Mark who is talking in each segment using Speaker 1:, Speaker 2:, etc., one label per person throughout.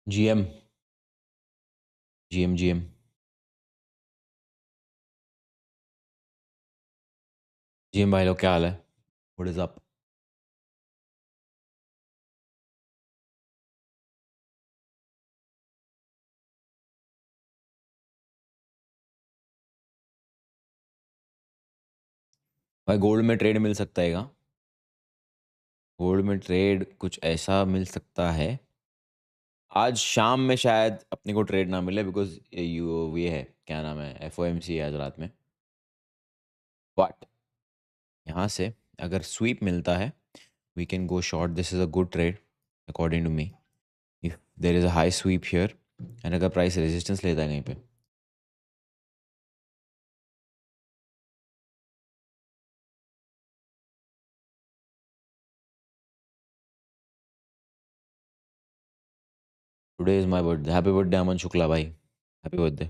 Speaker 1: GM GM GM. GM भाई लोग, क्या हाल है? What is up? भाई गोल्ड में ट्रेड मिल सकता है क्या? गोल्ड में ट्रेड कुछ ऐसा मिल सकता है। आज शाम में शायद अपने को ट्रेड ना मिले, बिकॉज ये है, क्या नाम है, एफओएमसी है आज रात में। बट यहाँ से अगर स्वीप मिलता है, we can go short. This is a good trade according to me. If there is a high sweep here and अगर प्राइस रेजिस्टेंस लेता है कहीं पे। Today is my birthday. Happy birthday Aman Shukla भाई, हैप्पी बर्थडे।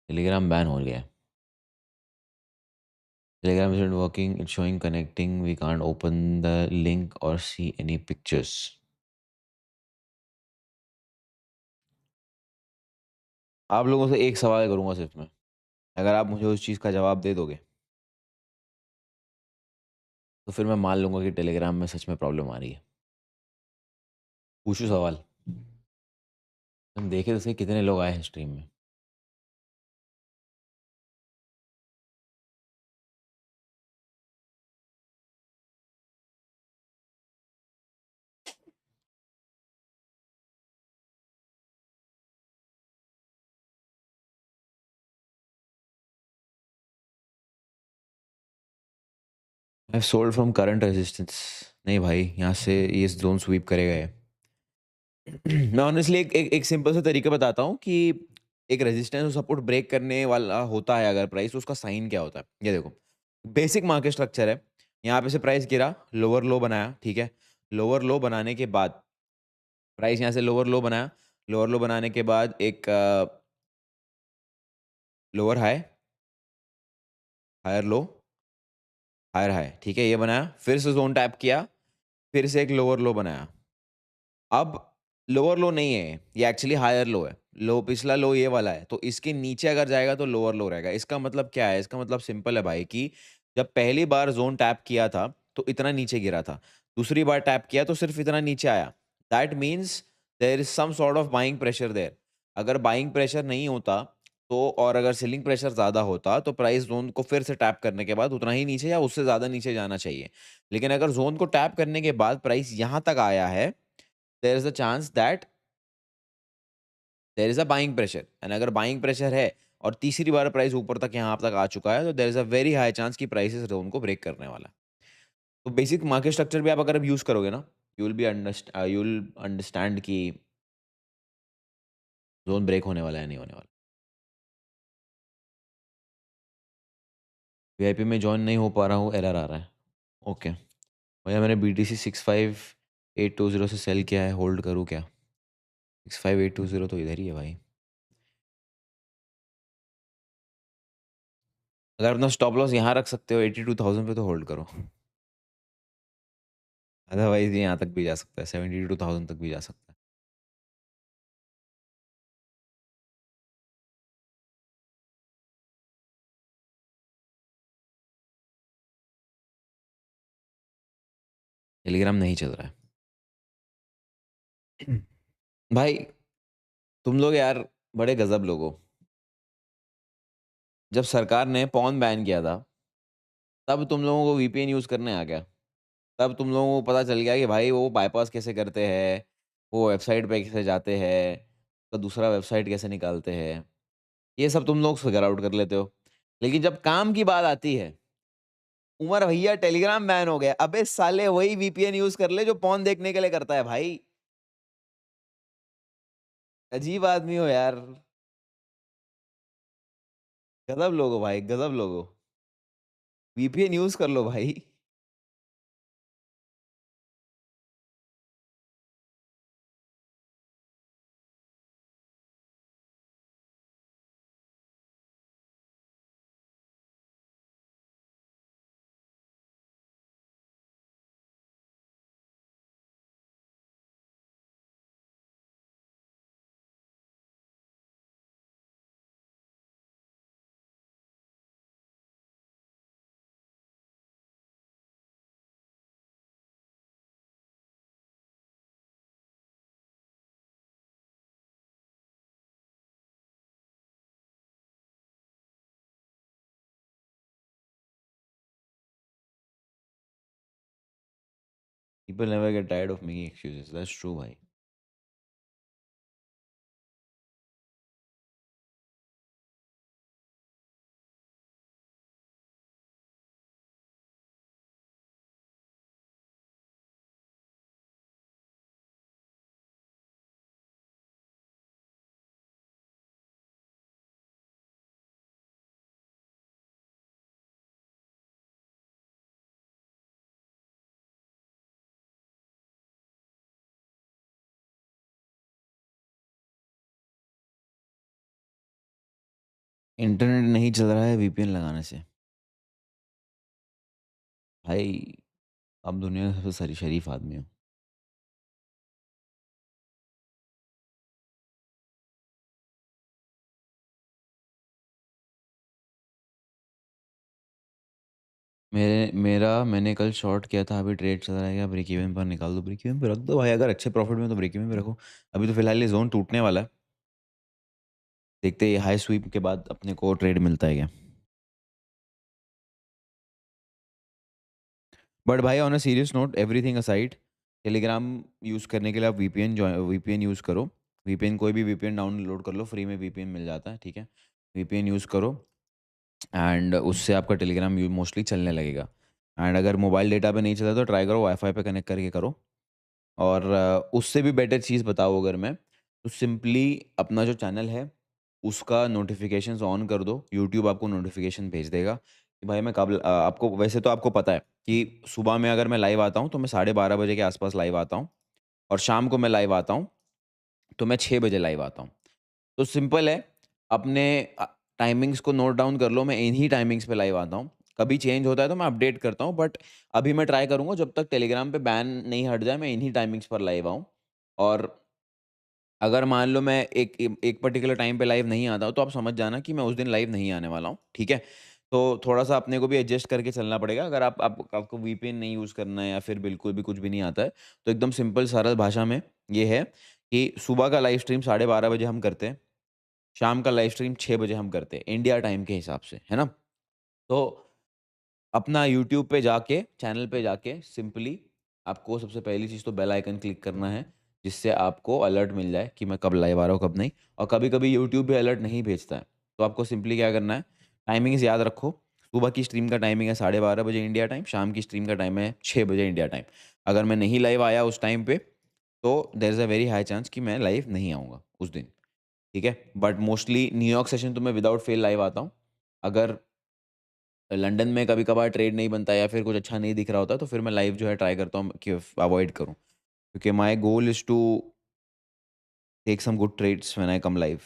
Speaker 1: टेलीग्राम बैन हो गया है। Telegram isn't working. It's showing connecting. We can't open the link or see any pictures. आप लोगों से एक सवाल करूंगा सिर्फ मैं। अगर आप मुझे उस चीज़ का जवाब दे दोगे तो फिर मैं मान लूंगा कि टेलीग्राम में सच में प्रॉब्लम आ रही है। पूछू सवाल? तुम देखे तो सही कितने लोग आए हैं स्ट्रीम में। I sold from current resistance. नहीं भाई, यहाँ से ये जोन स्वीप करेगा ये। मैं ऑनेस्टली एक सिंपल सा तरीका बताता हूँ कि एक रेजिस्टेंस और सपोर्ट ब्रेक करने वाला होता है अगर प्राइस, तो उसका साइन क्या होता है ये देखो। बेसिक मार्केट स्ट्रक्चर है। यहाँ पे से प्राइस गिरा, लोअर लो बनाया, ठीक है। लोअर लो बनाने के बाद प्राइस यहाँ से लोअर लो बनाया। लोअर लो बनाने के बाद एक lower high, higher low, higher high, ठीक है, ये बनाया। फिर से जोन टैप किया, फिर से एक लोअर लो बनाया। अब लोअर लो नहीं है ये, एक्चुअली हायर लो है। लो पिछला लो ये वाला है, तो इसके नीचे अगर जाएगा तो लोअर लो रहेगा। इसका मतलब क्या है? इसका मतलब सिंपल है भाई कि जब पहली बार जोन टैप किया था तो इतना नीचे गिरा था, दूसरी बार टैप किया तो सिर्फ इतना नीचे आया। That means there is some sort of buying pressure there. अगर बाइंग प्रेशर नहीं होता तो, और अगर सेलिंग प्रेशर ज़्यादा होता तो प्राइस जोन को फिर से टैप करने के बाद उतना ही नीचे या उससे ज़्यादा नीचे जाना चाहिए। लेकिन अगर जोन को टैप करने के बाद प्राइस यहाँ तक आया है, there is a chance that there is a buying pressure. And अगर बाइंग प्रेशर है और तीसरी बार प्राइस ऊपर तक यहाँ तक आ चुका है, तो there is a very high chance कि प्राइस इस जोन को ब्रेक करने वाला है। तो बेसिक मार्केट स्ट्रक्चर भी आप अगर यूज करोगे ना, यू विल अंडरस्टैंड कि जोन ब्रेक होने वाला है नहीं होने वाला। वीआईपी में ज्वाइन नहीं हो पा रहा हूँ, एरर आ रहा है। ओके भैया, मैंने BTC 65820 से सेल किया है, होल्ड करूँ क्या? 65820 तो इधर ही है भाई। अगर अपना स्टॉप लॉस यहाँ रख सकते हो 82,000 पे तो होल्ड करो। अदरवाइज ये यहाँ तक भी जा सकता है, 72,000 तक भी जा सकता है। टेलीग्राम नहीं चल रहा है। भाई तुम लोग यार बड़े गजब लोग हो। जब सरकार ने पॉन बैन किया था, तब तुम लोगों को VPN यूज करने आ गया। तब तुम लोगों को पता चल गया कि भाई वो बाईपास कैसे करते हैं, वो वेबसाइट पे कैसे जाते हैं, तो दूसरा वेबसाइट कैसे निकालते हैं। ये सब तुम लोग फिगर आउट कर लेते हो। लेकिन जब काम की बात आती है, उमर भैया टेलीग्राम बैन हो गया, अबे साले वही VPN यूज कर ले जो पॉन देखने के लिए करता है भाई। अजीब आदमी हो यार। गजब लोग हो भाई, गजब लोग हो। VPN यूज कर लो भाई। People never get tired of making excuses. That's true, भाई. इंटरनेट नहीं चल रहा है वीपीएन लगाने से. भाई, आप दुनिया का सबसे शरीफ आदमी हो. मैंने कल शॉर्ट किया था. अभी ट्रेड चल रहा है क्या? ब्रेक इवन पर निकाल दो. ब्रेक इवन पे रख दो भाई. अगर अच्छे प्रॉफिट में तो ब्रेक इवन पे रखो. अभी तो फिलहाल ये जोन टूटने वाला है. देखते हैं हाई स्वीप के बाद अपने को ट्रेड मिलता है क्या. बट भाई, on a serious note, everything aside, Telegram use करने के लिए आप वीपीएन यूज़ करो. वीपीएन, कोई भी वीपीएन डाउनलोड कर लो, फ्री में वीपीएन मिल जाता है. ठीक है, वीपीएन यूज़ करो. एंड उससे आपका टेलीग्राम मोस्टली चलने लगेगा. एंड अगर मोबाइल डेटा पे नहीं चला तो ट्राई करो वाईफाई पे कनेक्ट करके करो. और उससे भी बेटर चीज़ बताओ अगर मैं, तो सिंपली अपना जो चैनल है उसका नोटिफिकेशंस ऑन कर दो. यूट्यूब आपको नोटिफिकेशन भेज देगा कि भाई मैं कब आपको, वैसे तो आपको पता है कि सुबह में अगर मैं लाइव आता हूँ तो मैं 12:30 बजे के आसपास लाइव आता हूँ. और शाम को मैं लाइव आता हूँ तो मैं 6 बजे लाइव आता हूँ. तो सिंपल है, अपने टाइमिंग्स को नोट डाउन कर लो. मैं इन्हीं टाइमिंग्स पे लाइव आता हूँ. कभी चेंज होता है तो मैं अपडेट करता हूँ, बट अभी मैं ट्राई करूँगा जब तक टेलीग्राम पे बैन नहीं हट जाए मैं इन्हीं टाइमिंग्स पर लाइव आऊँ. और अगर मान लो मैं एक पर्टिकुलर टाइम पे लाइव नहीं आता हूँ तो आप समझ जाना कि मैं उस दिन लाइव नहीं आने वाला हूँ. ठीक है, तो थोड़ा सा अपने को भी एडजस्ट करके चलना पड़ेगा. अगर आपको वीपीएन नहीं यूज़ करना है या फिर बिल्कुल भी कुछ भी नहीं आता है, तो एकदम सिंपल सरल भाषा में ये है कि सुबह का लाइव स्ट्रीम 12:30 बजे हम करते हैं. शाम का लाइव स्ट्रीम 6 बजे हम करते हैं इंडिया टाइम के हिसाब से, है ना? तो अपना यूट्यूब पे जाके, चैनल पे जाके सिंपली आपको सबसे पहली चीज़ तो बेल आइकन क्लिक करना है, जिससे आपको अलर्ट मिल जाए कि मैं कब लाइव आ रहा हूँ, कब नहीं. और कभी-कभी यूट्यूब भी अलर्ट नहीं भेजता है, तो आपको सिंपली क्या करना है, टाइमिंग्स याद रखो. सुबह की स्ट्रीम का टाइमिंग है 12:30 बजे इंडिया टाइम, शाम की स्ट्रीम का टाइम है 6 बजे इंडिया टाइम. अगर मैं नहीं लाइव आया उस टाइम पे, तो there is a very high chance कि मैं लाइव नहीं आऊँगा उस दिन. ठीक है? बट मोस्टली न्यूयॉर्क सेशन तो मैं विदाउट फेल लाइव आता हूँ. अगर लंदन में कभी-कभार ट्रेड नहीं बनता या फिर कुछ अच्छा नहीं दिख रहा होता, तो फिर मैं लाइव जो है ट्राई करता हूँ कि अवॉइड करूँ. क्योंकि my goal is to take some good trades when I come live.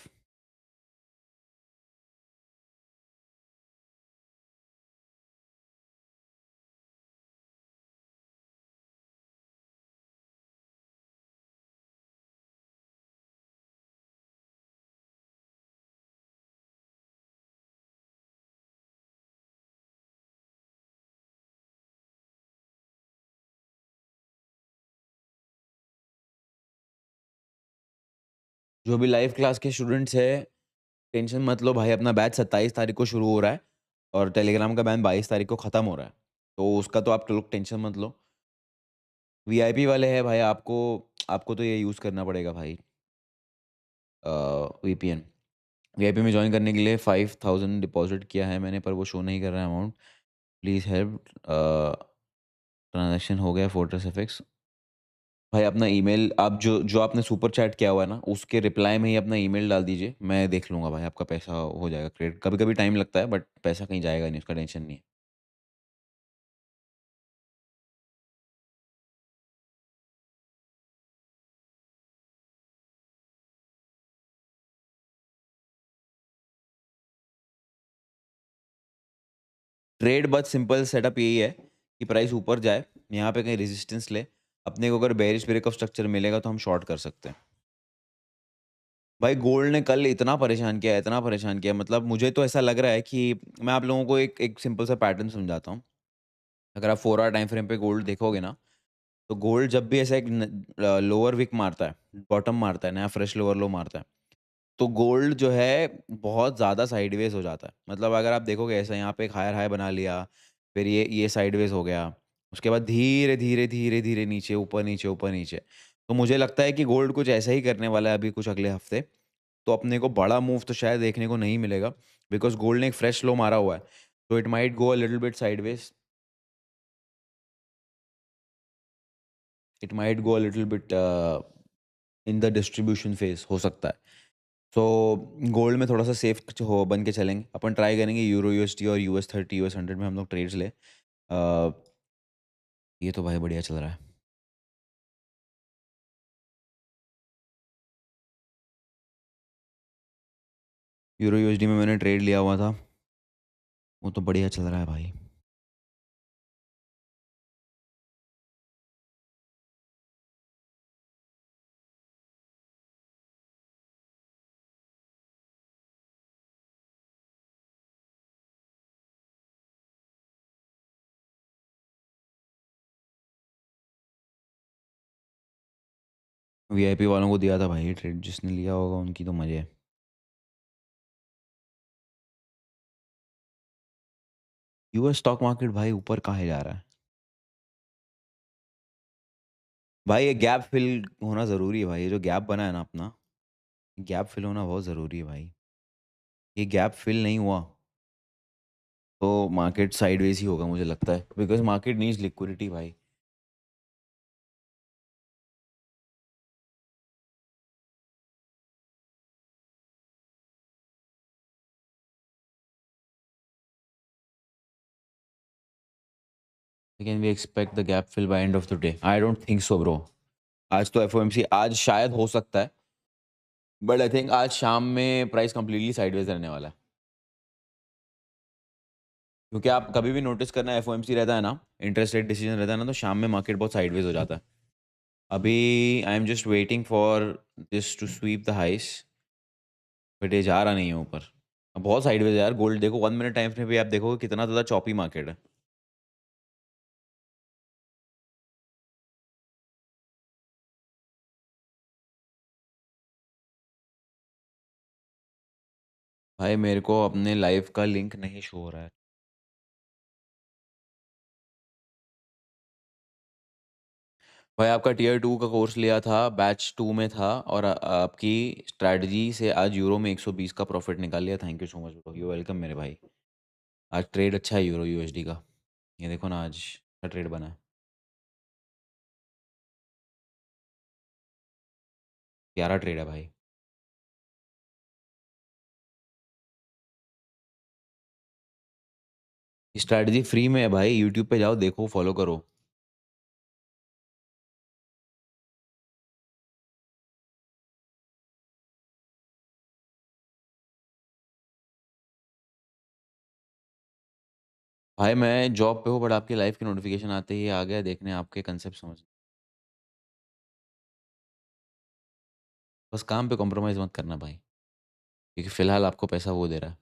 Speaker 1: जो भी लाइव क्लास के स्टूडेंट्स हैं, टेंशन मत लो भाई. अपना बैच 27 तारीख को शुरू हो रहा है और टेलीग्राम का बैन 22 तारीख को ख़त्म हो रहा है. तो उसका तो आप लोग टेंशन मत लो. वीआईपी वाले हैं भाई, आपको आपको तो ये यूज़ करना पड़ेगा भाई, वीपीएन. वीआईपी में जॉइन करने के लिए 5000 डिपॉज़िट किया है मैंने, पर वो शो नहीं कर रहा है अमाउंट. Please help. ट्रांज़ैक्शन हो गया फोर्ट्रेस एफएक्स. भाई अपना ईमेल, आप जो जो आपने सुपर चैट किया हुआ है ना, उसके रिप्लाई में ही अपना ईमेल डाल दीजिए. मैं देख लूँगा भाई, आपका पैसा हो जाएगा क्रेडिट. कभी-कभी टाइम लगता है बट पैसा कहीं जाएगा नहीं, उसका टेंशन नहीं है. ट्रेड बस सिंपल सेटअप यही है कि प्राइस ऊपर जाए, यहाँ पे कहीं रेजिस्टेंस ले. अपने को अगर बेयरिश ब्रेकअप स्ट्रक्चर मिलेगा तो हम शॉर्ट कर सकते हैं. भाई गोल्ड ने कल इतना परेशान किया, इतना परेशान किया, मतलब मुझे तो ऐसा लग रहा है कि मैं आप लोगों को एक एक सिंपल सा पैटर्न समझाता हूँ. अगर आप 4 आवर टाइम फ्रेम पे गोल्ड देखोगे ना, तो गोल्ड जब भी ऐसा एक लोअर विक मारता है, बॉटम मारता है, नया फ्रेश लोअर लो मारता है, तो गोल्ड जो है बहुत ज़्यादा साइडवेज हो जाता है. मतलब अगर आप देखोगे ऐसा यहाँ पे एक हायर हाई बना लिया, फिर ये साइडवेज हो गया, उसके बाद धीरे, धीरे, धीरे, धीरे नीचे, ऊपर, नीचे, ऊपर, नीचे। तो मुझे लगता है कि गोल्ड कुछ ऐसा ही करने वाला है अभी कुछ अगले हफ्ते। तो अपने को बड़ा मूव तो शायद देखने को नहीं मिलेगा बिकॉज़ गोल्ड ने एक फ्रेश लो मारा हुआ है। तो it might go a little bit sideways, it might go a little bit in the distribution phase हो सकता है। सो गोल्ड में थोड़ा-सा सेफ हो बन के चलेंगे। अपन ट्राई करेंगे यूरो यूएसडी और यूएस 30, यूएस 100 में हम लोग ट्रेड्स लें। ये तो भाई बढ़िया चल रहा है। यूरो यूएसडी में मैंने ट्रेड लिया हुआ था, वो तो बढ़िया चल रहा है भाई। वीआईपी वालों को दिया था भाई ट्रेड, जिसने लिया होगा उनकी तो मज़े है। यूएस स्टॉक मार्केट भाई ऊपर काहे जा रहा है? भाई ये गैप फिल होना ज़रूरी है भाई, ये जो गैप बना है ना अपना, गैप फिल होना बहुत ज़रूरी है भाई। ये गैप फिल नहीं हुआ, तो मार्केट साइडवेज़ ही होगा मुझे लगता है बिकॉज़ मार्केट नीड्स लिक्विडिटी भाई। Can we expect the gap fill by end of the day? I don't think so bro. आज तो एफओएमसी आज शायद हो सकता है, बट आई थिंक आज शाम में प्राइस कंप्लीटली साइडवेज़ रहने वाला है। क्योंकि आप कभी भी नोटिस करना एफओएमसी रहता है ना, इंटरेस्ट रेट डिसीजन रहता है ना, तो शाम में मार्केट बहुत साइडवेज़ हो जाता है। अभी I am just waiting for this to sweep the highs, but ये जा रहा नहीं है ऊपर। अब बहुत साइडवेज है यार गोल्ड, देखो 1 मिनट टाइम फ्रेम पे आप देखोगे कितना ज़्यादा चॉपी मार्केट है। भाई मेरे को अपने लाइव का लिंक नहीं शो हो रहा है। भाई आपका टियर 2 का कोर्स लिया था, बैच 2 में था और आपकी स्ट्रैटेजी से आज यूरो में 120 का प्रॉफिट निकाल लिया। Thank you so much bro, you welcome मेरे भाई। आज ट्रेड अच्छा है यूरो यूएसडी का, ये देखो ना आज अच्छा ट्रेड बना है। 11 ट्रेड है भाई। स्ट्रैटेजी फ्री में है भाई, यूट्यूब पे जाओ देखो फॉलो करो। भाई मैं जॉब पे हूँ बट आपकी लाइव की नोटिफिकेशन आते ही आ गया देखने, आपके कंसेप्ट समझ। बस काम पे कॉम्प्रोमाइज़ मत करना भाई, क्योंकि फ़िलहाल आपको पैसा वो दे रहा है।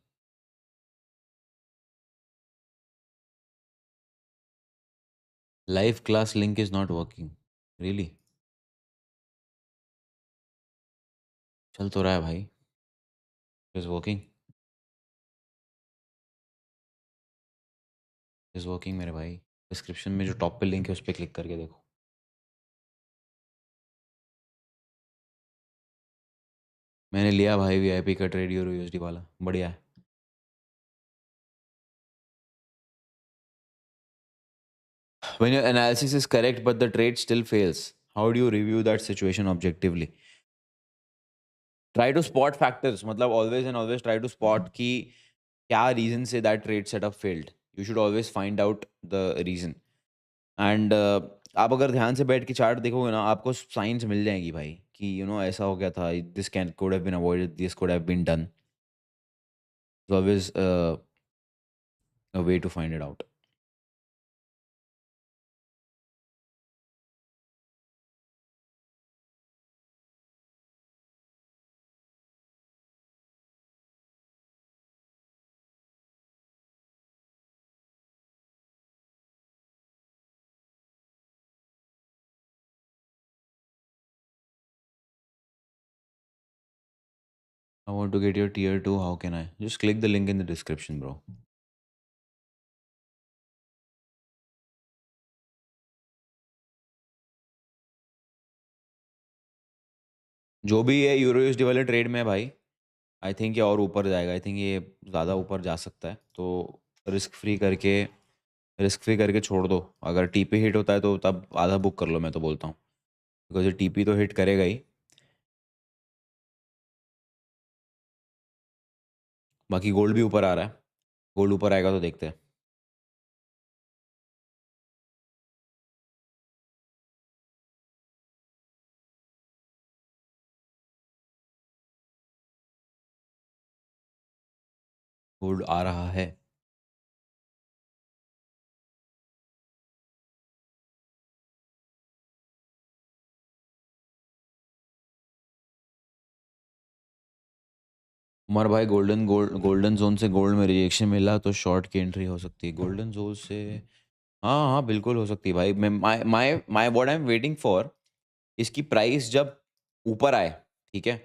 Speaker 1: Live class link is not working, really? चल तो रहा है भाई, इज़ वर्किंग, इज़ वर्किंग मेरे भाई। डिस्क्रिप्शन में जो टॉप पे लिंक है उस पे क्लिक करके देखो। मैंने लिया भाई वीआईपी का ट्रेड यूरो यूएसडी वाला, बढ़िया है। When your analysis is correct but the trade still fails, how do you review that situation objectively? Try to spot factors, मतलब always and always try to spot कि क्या reason say that trade setup failed. You should always find out the reason. And आप अगर ध्यान से बैठ के chart देखोगे ना, आपको साइंस मिल जाएंगी भाई कि ऐसा हो गया था, this can could have been avoided, this could have been done. Always a way to find it out. I want to get your tier 2, how can I? Just click the link in the description bro. जो भी ये euro USD वाले trade में है भाई, I think ये और ऊपर जाएगा। आई थिंक ये ज़्यादा ऊपर जा सकता है, तो रिस्क फ्री करके रिस्क फ्री करके छोड़ दो। अगर टीपी हिट होता है तो तब आधा बुक कर लो, मैं तो बोलता हूँ, बिकॉज ये टीपी तो हिट करेगा ही। बाकी गोल्ड भी ऊपर आ रहा है, गोल्ड ऊपर आएगा तो देखते हैं। गोल्ड आ रहा है। उमर भाई, गोल्डन जोन से गोल्ड में रिएक्शन मिला तो शॉर्ट की एंट्री हो सकती है गोल्डन जोन से। हाँ हाँ, बिल्कुल हो सकती है भाई। मैं my my my what I am waiting for, इसकी प्राइस जब ऊपर आए, ठीक है,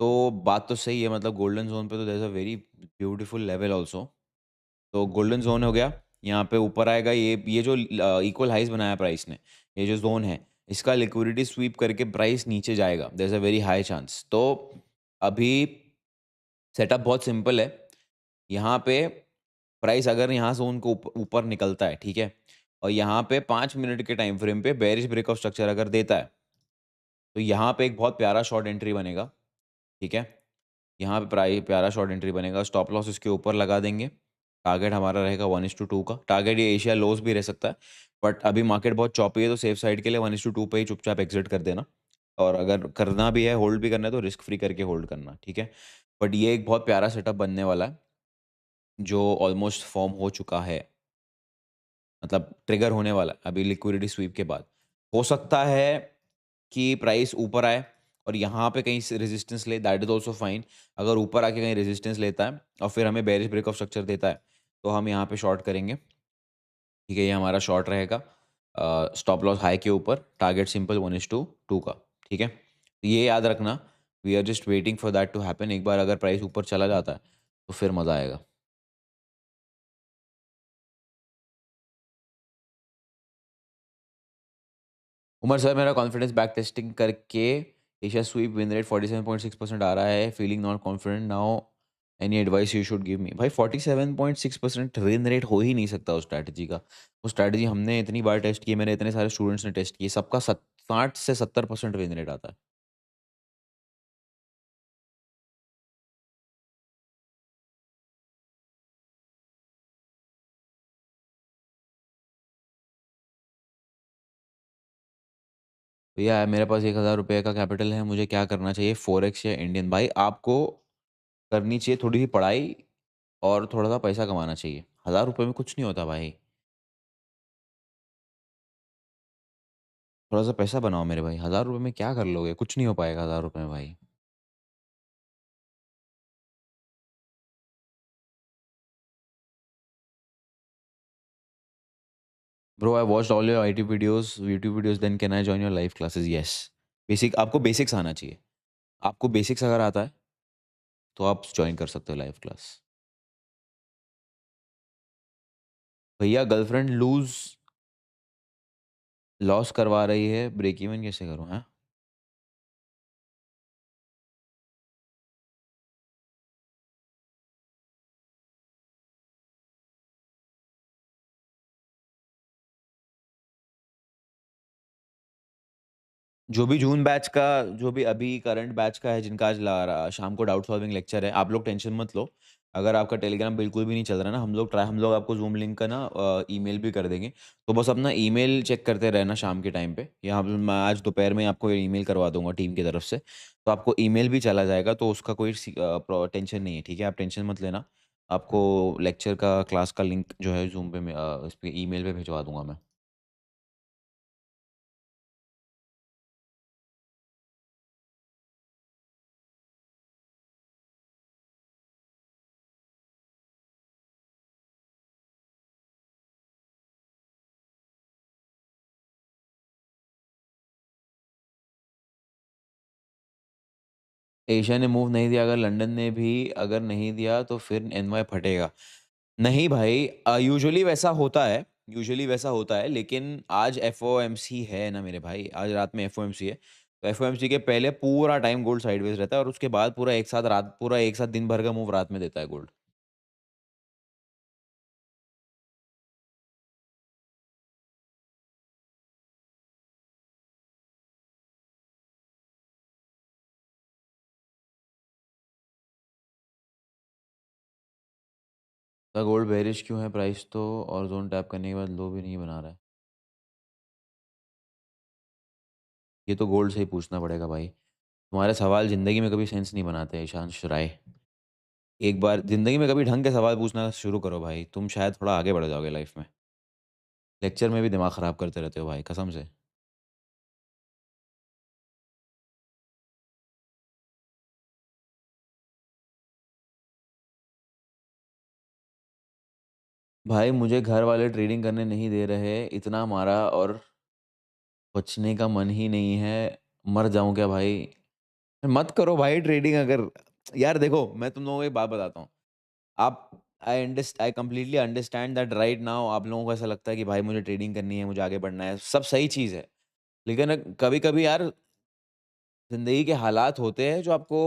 Speaker 1: तो बात तो सही है। मतलब गोल्डन जोन पे तो there is a very beautiful level also. तो गोल्डन जोन हो गया, यहाँ पे ऊपर आएगा। ये जो इक्वल हाइज बनाया प्राइस ने, ये जो जोन है, इसका लिक्विडिटी स्वीप करके प्राइस नीचे जाएगा, there is a very high chance. तो अभी सेटअप बहुत सिंपल है। यहाँ पे प्राइस अगर यहाँ से उनको ऊपर निकलता है, ठीक है, और यहाँ पे 5 मिनट के टाइम फ्रेम पे बेरिश ब्रेकआउट स्ट्रक्चर अगर देता है, तो यहाँ पे एक बहुत प्यारा शॉर्ट एंट्री बनेगा, ठीक है। यहाँ पे प्राइस प्यारा शॉर्ट एंट्री बनेगा, स्टॉप लॉस इसके ऊपर लगा देंगे। टारगेट हमारा रहेगा 1:2 का टारगेट। ये एशिया लोज भी रह सकता है, बट अभी मार्केट बहुत चॉपी है, तो सेफ साइड के लिए 1:2 पे ही चुपचाप एग्जिट कर देना। और अगर करना भी है, होल्ड भी करना है, तो रिस्क फ्री करके होल्ड करना, ठीक है। बट ये एक बहुत प्यारा सेटअप बनने वाला है, जो ऑलमोस्ट फॉर्म हो चुका है, मतलब ट्रिगर होने वाला है अभी लिक्विडिटी स्वीप के बाद। हो सकता है कि प्राइस ऊपर आए और यहाँ पे कहीं से रेजिस्टेंस ले, दैट इज ऑल्सो फाइन। अगर ऊपर आके कहीं रेजिस्टेंस लेता है और फिर हमें बेरिश ब्रेकआउट स्ट्रक्चर देता है, तो हम यहाँ पे शॉर्ट करेंगे, ठीक है। ये हमारा शॉर्ट रहेगा, स्टॉप लॉस हाई के ऊपर, टारगेट सिंपल 1:2 का, ठीक है। तो ये याद रखना, we are just waiting for that to happen. एक बार अगर प्राइस ऊपर चला जाता है तो फिर मज़ा आएगा। उमर सर, मेरा कॉन्फिडेंस बैक टेस्टिंग करके एशिया स्वीप विन रेट 47.6% आ रहा है, feeling not confident now, any advice you should give me. भाई 47.6% विन रेट हो ही नहीं सकता उस स्ट्रैटेजी का। वो स्ट्रैटेजी हमने इतनी बार टेस्ट की, मेरे इतने सारे स्टूडेंट्स ने टेस्ट की, सबका 60 से 70% विन रेट आता है। भैया मेरे पास 1,000 रुपये का कैपिटल है, मुझे क्या करना चाहिए, फॉरेक्स या इंडियन? भाई आपको करनी चाहिए थोड़ी सी पढ़ाई और थोड़ा सा पैसा कमाना चाहिए। 1,000 रुपये में कुछ नहीं होता भाई। थोड़ा सा पैसा बनाओ मेरे भाई, 1,000 रुपये में क्या कर लोगे? कुछ नहीं हो पाएगा 1,000 रुपये में भाई। Bro, I watched all your IT videos, YouTube videos, then can I join your live classes? Yes. Basic, आपको बेसिक्स आना चाहिए। आपको बेसिक्स अगर आता है तो आप ज्वाइन कर सकते हो लाइव क्लास। भैया गर्लफ्रेंड लॉस करवा रही है, ब्रेक इवन कैसे करूँ? हैं? जो भी अभी करंट बैच का है, जिनका आज शाम को डाउट सॉल्विंग लेक्चर है, आप लोग टेंशन मत लो। अगर आपका टेलीग्राम बिल्कुल भी नहीं चल रहा ना, हम लोग आपको जूम लिंक का ना ईमेल भी कर देंगे। तो बस अपना ईमेल चेक करते रहना शाम के टाइम पे, या मैं आज दोपहर में आपको ईमेल करवा दूंगा टीम की तरफ से। तो आपको ईमेल भी चला जाएगा, तो उसका कोई टेंशन नहीं है, ठीक है। आप टेंशन मत लेना। आपको लेक्चर का, क्लास का लिंक जो है जूम पे इस पे ईमेल पे भिजवा दूंगा मैं। एशिया ने मूव नहीं दिया, अगर लंदन ने भी अगर नहीं दिया तो फिर एनवाई फटेगा। नहीं भाई, यूजुअली वैसा होता है, यूजुअली वैसा होता है, लेकिन आज एफओएमसी है ना मेरे भाई, आज रात में एफओएमसी है। तो एफओएमसी के पहले पूरा टाइम गोल्ड साइडवेज रहता है और उसके बाद पूरा एक साथ दिन भर का मूव रात में देता है गोल्ड। तो गोल्ड बेरिश क्यों है? प्राइस तो और ज़ोन टैप करने के बाद लो भी नहीं बना रहा है। ये तो गोल्ड से ही पूछना पड़ेगा भाई। तुम्हारे सवाल ज़िंदगी में कभी सेंस नहीं बनाते ईशांश राय। एक बार ज़िंदगी में कभी ढंग के सवाल पूछना शुरू करो भाई, तुम शायद थोड़ा आगे बढ़ जाओगे लाइफ में। लेक्चर में भी दिमाग ख़राब करते रहते हो भाई, कसम से। भाई मुझे घर वाले ट्रेडिंग करने नहीं दे रहे, इतना मारा और बचने का मन ही नहीं है, मर जाऊँ क्या भाई? मत करो भाई ट्रेडिंग अगर। यार देखो, मैं तुम लोगों को एक बात बताता हूँ। आप I completely understand that right now आप लोगों को ऐसा लगता है कि भाई मुझे ट्रेडिंग करनी है, मुझे आगे बढ़ना है, सब सही चीज़ है। लेकिन कभी-कभी यार ज़िंदगी के हालात होते हैं जो आपको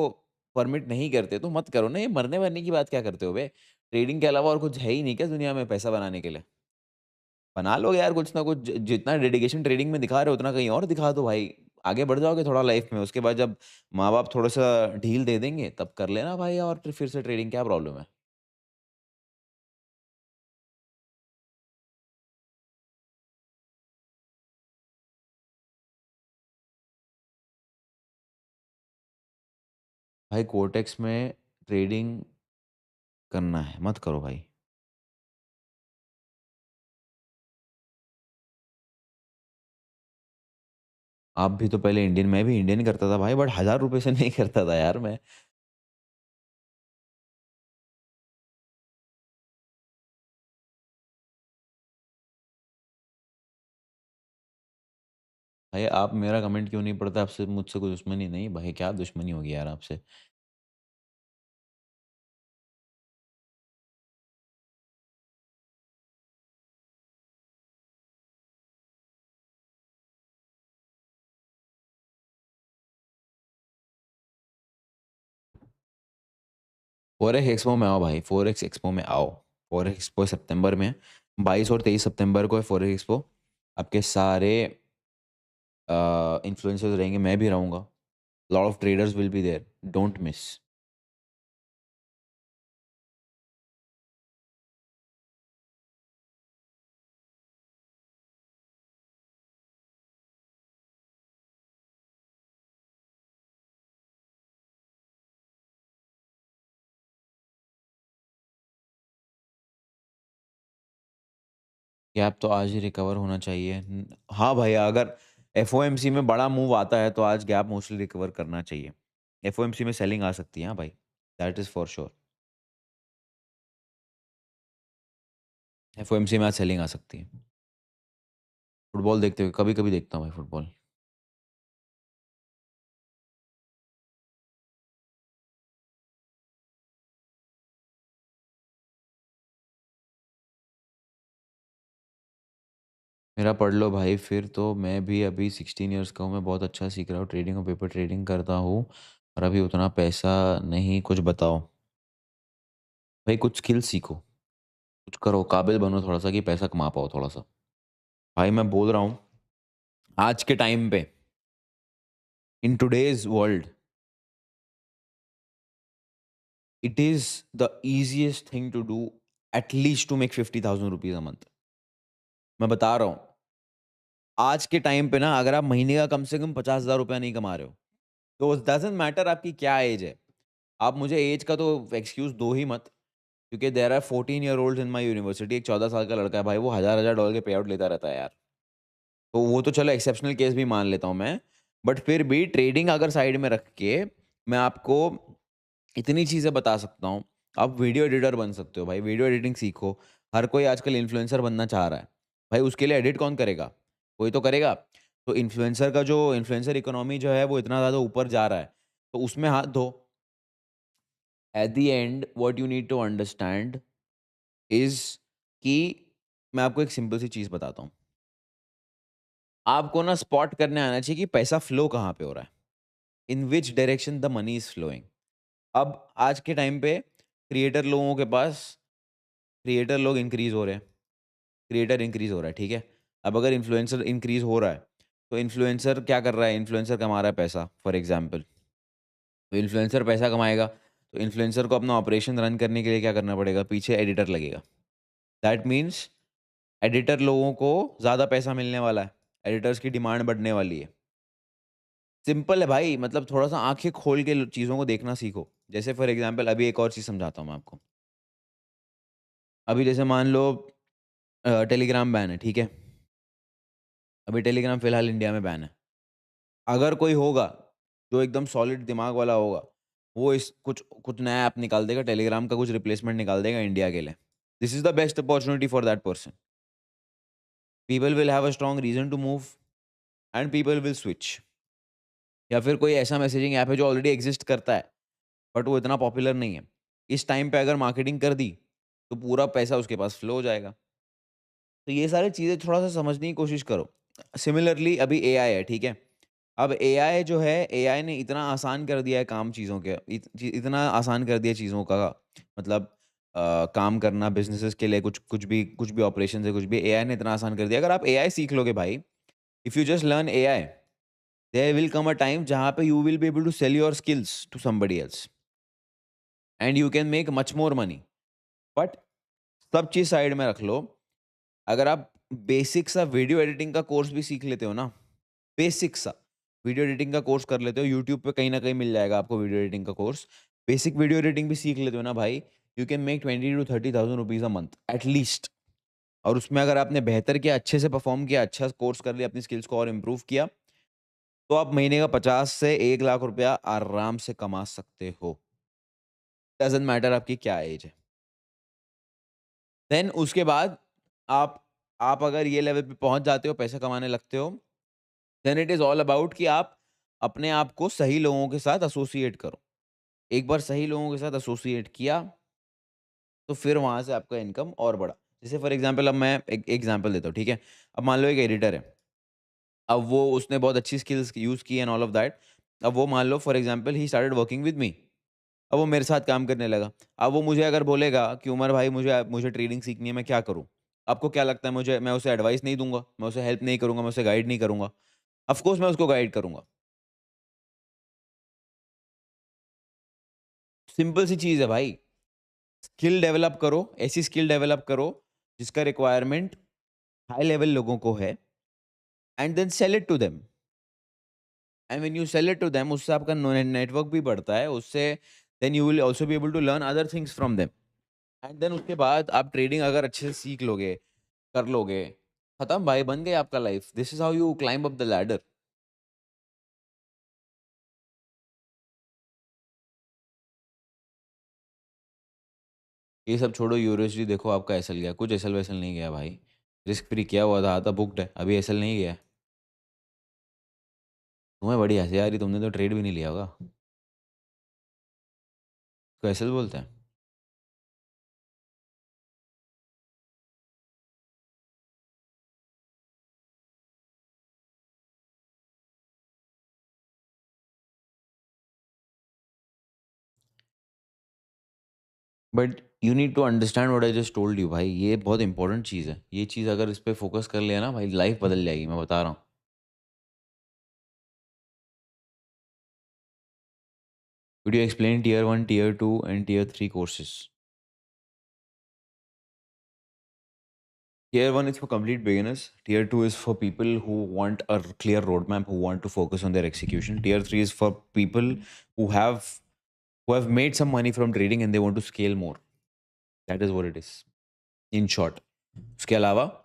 Speaker 1: परमिट नहीं करते, तो मत करो ना, ये मरने-वरने की बात क्या करते हो बे? ट्रेडिंग के अलावा और कुछ है ही नहीं क्या दुनिया में पैसा बनाने के लिए? बना लो यार कुछ ना कुछ, जितना डेडिकेशन ट्रेडिंग में दिखा रहे हो उतना कहीं और दिखा दो भाई। आगे बढ़ जाओगे थोड़ा लाइफ में, उसके बाद जब माँ-बाप थोड़ा-सा ढील दे देंगे तब कर लेना भाई, और फिर से ट्रेडिंग, क्या प्रॉब्लम है? भाई कोटेक्स में ट्रेडिंग करना है, मत करो भाई। आप भी तो पहले इंडियन, मैं भी इंडियन करता था भाई, बट ₹1000 से नहीं करता था यार मैं। भाई आप मेरा कमेंट क्यों नहीं पढ़ते? आपसे मुझसे कोई दुश्मनी नहीं भाई, क्या दुश्मनी होगी यार आपसे? फॉरेक्स एक्सपो में आओ भाई, फॉरेक्स एक्सपो में आओ। फॉरेक्स एक्सपो सितंबर में है, 22 और 23 सितंबर को है फॉरेक्स एक्सपो। आपके सारे इन्फ्लुएंसर्स रहेंगे, मैं भी रहूँगा। Lot of traders will be there, don't miss. Gap तो आज ही रिकवर होना चाहिए। हाँ भाई, अगर एफओएमसी में बड़ा मूव आता है तो आज गैप मोस्टली रिकवर करना चाहिए। एफओएमसी में सेलिंग आ सकती है, हाँ भाई, that is for sure. FOMC में आज सेलिंग आ सकती है। फुटबॉल देखते हुए कभी-कभी देखता हूँ भाई फुटबॉल। मेरा पढ़ लो भाई, फिर तो मैं भी अभी 16 इयर्स का हूँ, मैं बहुत अच्छा सीख रहा हूँ ट्रेडिंग और पेपर ट्रेडिंग करता हूँ, और अभी उतना पैसा नहीं। कुछ बताओ भाई, कुछ स्किल सीखो, कुछ करो, काबिल बनो थोड़ा सा कि पैसा कमा पाओ थोड़ा सा। भाई मैं बोल रहा हूँ, आज के टाइम पे, in today's world, it is the easiest thing to do, at least to make 50,000 rupees a month. मैं बता रहा हूँ, आज के टाइम पे ना, अगर आप महीने का कम से कम 50,000 रुपया नहीं कमा रहे हो, तो डजेंट मैटर आपकी क्या एज है। आप मुझे एज का तो एक्सक्यूज दो ही मत, क्योंकि there are 14 year old in my university. एक 14 साल का लड़का है भाई, वो हजार डॉलर के पे आउट लेता रहता है यार। तो वो तो चलो एक्सेप्शनल केस भी मान लेता हूँ मैं, बट फिर भी ट्रेडिंग अगर साइड में रख के मैं आपको इतनी चीज़ें बता सकता हूँ। आप वीडियो एडिटर बन सकते हो भाई, वीडियो एडिटिंग सीखो। हर कोई आजकल इन्फ्लुएंसर बनना चाह रहा है। भाई उसके लिए एडिट कौन करेगा? कोई तो करेगा। तो इन्फ्लुएंसर इकोनॉमी जो है वो इतना ज़्यादा ऊपर जा रहा है, तो उसमें हाथ धो। At the end what you need to understand is कि मैं आपको एक सिंपल सी चीज़ बताता हूँ। आपको ना स्पॉट करने आना चाहिए कि पैसा फ्लो कहाँ पे हो रहा है, in which direction the money is flowing. अब आज के टाइम पे क्रिएटर लोगों के पास, क्रिएटर लोग इंक्रीज हो रहे हैं, क्रिएटर इंक्रीज हो रहा है, ठीक है। अब अगर इन्फ्लुएंसर इंक्रीज हो रहा है, तो इन्फ्लुएंसर क्या कर रहा है, इन्फ्लुएंसर कमा रहा है पैसा फॉर एग्जाम्पल। तो इन्फ्लुएंसर पैसा कमाएगा, तो इन्फ्लुएंसर को अपना ऑपरेशन रन करने के लिए क्या करना पड़ेगा, पीछे एडिटर लगेगा। दैट मीन्स एडिटर लोगों को ज़्यादा पैसा मिलने वाला है, एडिटर्स की डिमांड बढ़ने वाली है। सिंपल है भाई, मतलब थोड़ा सा आंखें खोल के चीज़ों को देखना सीखो। जैसे फॉर एग्जाम्पल अभी एक और चीज़ समझाता हूँ मैं आपको। अभी जैसे मान लो टेलीग्राम बैन है, ठीक है। अभी टेलीग्राम फिलहाल इंडिया में बैन है। अगर कोई होगा जो एकदम सॉलिड दिमाग वाला होगा, वो इस कुछ कुछ नया ऐप निकाल देगा, टेलीग्राम का कुछ रिप्लेसमेंट निकाल देगा इंडिया के लिए। This is the best opportunity for that person. People will have a strong reason to move and people will switch. या फिर कोई ऐसा मैसेजिंग ऐप है जो ऑलरेडी एग्जिस्ट करता है, बट वो इतना पॉपुलर नहीं है। इस टाइम पे अगर मार्केटिंग कर दी, तो पूरा पैसा उसके पास फ्लो हो जाएगा। तो ये सारी चीज़ें थोड़ा सा समझने की कोशिश करो। सिमिलरली अभी एआई है, ठीक है। अब एआई जो है, एआई ने इतना आसान कर दिया है काम चीज़ों के, इतना आसान कर दिया चीज़ों का, मतलब काम करना बिजनेसेस के लिए, कुछ भी ऑपरेशन है, कुछ भी एआई ने इतना आसान कर दिया। अगर आप एआई सीख लोगे भाई, if you just learn AI, there will come a time जहाँ पे you will be able to sell your skills to somebody else and you can make much more money. But सब चीज़ साइड में रख लो। अगर आप बेसिक सा video editing का कोर्स भी सीख लेते हो ना, बेसिक सा वीडियो एडिटिंग का कोर्स कर लेते हो, यूट्यूब पे कहीं ना कहीं मिल जाएगा आपको वीडियो एडिटिंग का कोर्स। बेसिक वीडियो एडिटिंग भी सीख लेते हो ना भाई, you can make 20 to 30,000 rupees a month at least. और उसमें अगर आपने बेहतर किया, अच्छे से परफॉर्म किया, अच्छा कोर्स कर लिया, अपनी स्किल्स को और इम्प्रूव किया, तो आप महीने का 50 से 1 लाख रुपया आराम से कमा सकते हो। डजेंट मैटर आपकी क्या एज है। देन उसके बाद आप आप अगर ये लेवल पे पहुंच जाते हो, पैसा कमाने लगते हो, then it is all about कि आप अपने आप को सही लोगों के साथ एसोसिएट करो। एक बार सही लोगों के साथ एसोसिएट किया, तो फिर वहां से आपका इनकम और बढ़ा। जैसे फॉर एग्जांपल, अब मैं एक एग्जांपल देता हूँ, ठीक है। अब मान लो एक एडिटर है, अब वो उसने बहुत अच्छी स्किल्स यूज की एंड ऑल ऑफ दैट। अब वो मान लो for example he started working with me. अब वो मेरे साथ काम करने लगा। अब वो मुझे अगर बोलेगा कि उमर भाई, मुझे मुझे ट्रेडिंग सीखनी है, मैं क्या करूँ? आपको क्या लगता है, मैं उसे एडवाइस नहीं दूंगा, मैं उसे हेल्प नहीं करूंगा, मैं उसे गाइड नहीं करूंगा? ऑफ कोर्स मैं उसको गाइड करूंगा। सिंपल सी चीज है भाई। स्किल डेवलप करो, ऐसी स्किल डेवलप करो जिसका रिक्वायरमेंट हाई लेवल लोगों को है, and then sell it to them. And when you sell it to them, उससे आपका नेटवर्क भी बढ़ता है, उससे then you will also be able to learn other things from them. And then उसके बाद आप ट्रेडिंग अगर अच्छे से सीख लोगे, कर लोगे, खत्म भाई, बन गई आपका life. This is how you climb up the ladder. ये सब छोड़ो, यूएसडी देखो, आपका एसएल गया, कुछ एसएल वैसल नहीं गया भाई। रिस्क फ्री किया हुआ था, आधा बुकड है, अभी एसएल नहीं गया है। तुम्हें बड़ी हंसी आ रही, तुमने तो ट्रेड भी नहीं लिया होगा। तो एसएल बोलते हैं। But you need to understand what I just told you भाई, ये बहुत इंपॉर्टेंट चीज़ है। ये चीज़ अगर इस पे फोकस कर लिया ना भाई, लाइफ बदल जाएगी, मैं बता रहा हूँ। Could you explain tier 1, tier 2 and tier 3 courses? Tier 1 is for complete beginners. Tier 2 is for people who want a clear roadmap, who want to focus on their execution. Tier 3 is for people who have who have made some money from trading and they want to scale more. That is what it is. In short. उसके अलावा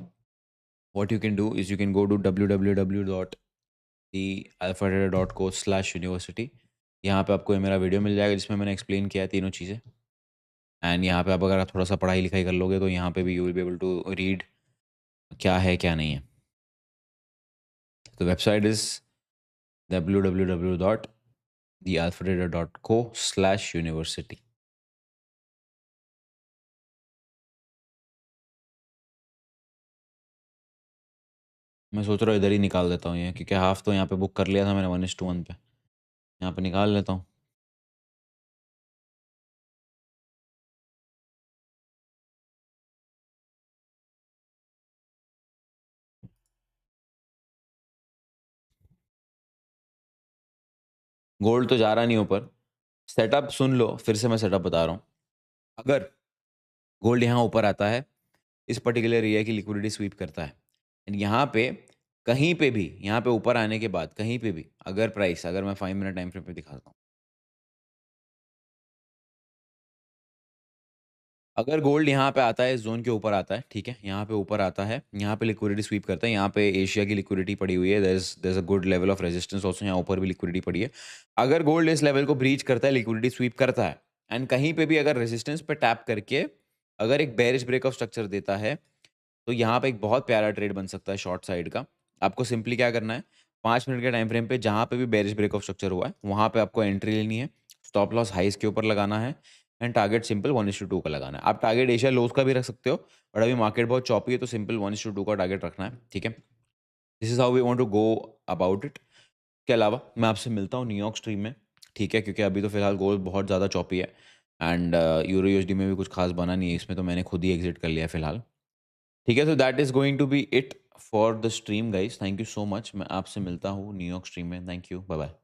Speaker 1: what you can do is you can go to www.thealphatrader.co/university. यहाँ पे आपको ये मेरा video मिल जाएगा जिसमें मैंने एक्सप्लेन किया है तीनों चीज़ें। एंड यहाँ पे आप अगर आप थोड़ा सा पढ़ाई लिखाई कर लोगे, तो यहाँ पे भी you will be able to read क्या है क्या नहीं है। तो वेबसाइट इज www.thealphatrader.co/university. मैं सोच रहा हूँ इधर ही निकाल देता हूँ ये, क्योंकि हाफ तो यहाँ पे बुक कर लिया था मैंने 1:1 पे, यहाँ पे निकाल लेता हूँ। गोल्ड तो जा रहा नहीं ऊपर। सेटअप सुन लो, फिर से मैं सेटअप बता रहा हूँ। अगर गोल्ड यहाँ ऊपर आता है, इस पर्टिकुलर एरिया की लिक्विडिटी स्वीप करता है, एंड यहाँ पे कहीं पे भी, यहाँ पे ऊपर आने के बाद कहीं पे भी अगर प्राइस, अगर मैं 5 मिनट टाइम फ्रेम पे दिखाता हूँ, अगर गोल्ड यहाँ पे आता है, इस जोन के ऊपर आता है, ठीक है, यहाँ पे ऊपर आता है, यहाँ पे लिक्विडिटी स्वीप करता है, यहाँ पे एशिया की लिक्विडिटी पड़ी हुई है, there is a good level of resistance also, यहाँ ऊपर भी लिक्विडिटी पड़ी है। अगर गोल्ड इस लेवल को ब्रीच करता है, लिक्विडिटी स्वीप करता है, एंड कहीं पे भी अगर रेजिस्टेंस पे टैप करके अगर एक बेरिश ब्रेक ऑफ स्ट्रक्चर देता है, तो यहाँ पे एक बहुत प्यारा ट्रेड बन सकता है शॉर्ट साइड का। आपको सिंपली क्या करना है, 5 मिनट के टाइम फ्रेम पे जहाँ पे भी बेरिश ब्रेक ऑफ स्ट्रक्चर हुआ है, वहाँ पे आपको एंट्री लेनी है, स्टॉप लॉस हाईस के ऊपर लगाना है, एंड टारगेट सिंपल 1:2 का लगाना है। आप टारगेट एशिया लोज का भी रख सकते हो, बट अभी मार्केट बहुत चॉपी है, तो सिंपल 1:2 का टारगेट रखना है, ठीक है। This is how we want to go about it. के अलावा मैं आपसे मिलता हूँ न्यूयॉर्क स्ट्रीम में, ठीक है, क्योंकि अभी तो फिलहाल गोल्ड बहुत ज़्यादा चॉपी है, एंड यूरो यूएसडी में भी कुछ खास बना नहीं है, इसमें तो मैंने खुद ही एग्जिट कर लिया है फिलहाल, ठीक है। तो that is going to be it for the stream guys, thank you so much. मैं आपसे मिलता हूँ न्यूयॉर्क स्ट्रीम में, थैंक यू, बाय बाय।